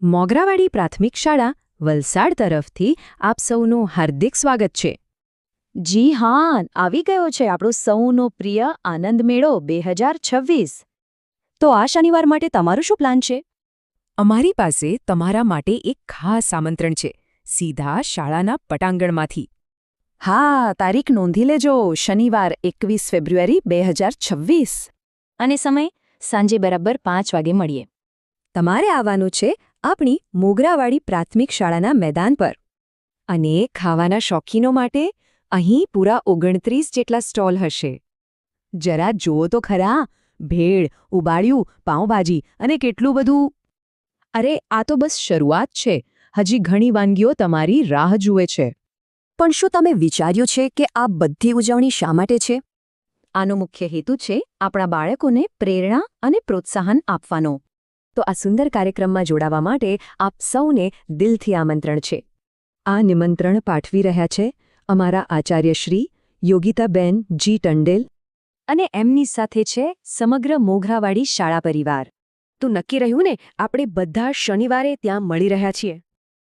મોગરાવાડી પ્રાથમિક શાળા વલસાડ તરફથી આપ સૌનું હાર્દિક સ્વાગત છે. જી હા, આવી ગયો છે આપણો સૌનો પ્રિય આનંદ મેળો 2026. તો આ શનિવાર માટે તમારું શું પ્લાન છે? અમારી પાસે તમારા માટે એક ખાસ આમંત્રણ છે, સીધા શાળાના પટાંગણમાંથી. હા, તારીખ નોંધી લેજો, શનિવાર 21 ફેબ્રુઆરી 2026. અને સમય સાંજે બરાબર 5 વાગે મળીએ. તમારે આવવાનું છે આપણી મોગરાવાડી પ્રાથમિક શાળાના મેદાન પર. અને ખાવાના શોખીનો માટે અહીં પૂરા 29 જેટલા સ્ટોલ હશે. જરા જુઓ તો ખરા, ભેળ, ઉબાડિયું, પાઉંભાજી અને કેટલું બધું. અરે, આ તો બસ શરૂઆત છે. હજી ઘણી વાનગીઓ તમારી રાહ જુએ છે. પણ શું તમે વિચાર્યું છે કે આ બધી ઉજવણી શા માટે છે? આનો મુખ્ય હેતુ છે આપણા બાળકોને પ્રેરણા અને પ્રોત્સાહન આપવાનો. તો આ સુંદર કાર્યક્રમમાં જોડાવા માટે આપ સૌને દિલથી આમંત્રણ છે. આ નિમંત્રણ પાઠવી રહ્યા છે અમારા આચાર્યશ્રી યોગિતાબેન જી ટંડેલ, અને એમની સાથે છે સમગ્ર મોગરાવાડી શાળા પરિવાર. તો નક્કી રહ્યું ને, આપણે બધા શનિવારે ત્યાં મળી રહ્યા છીએ.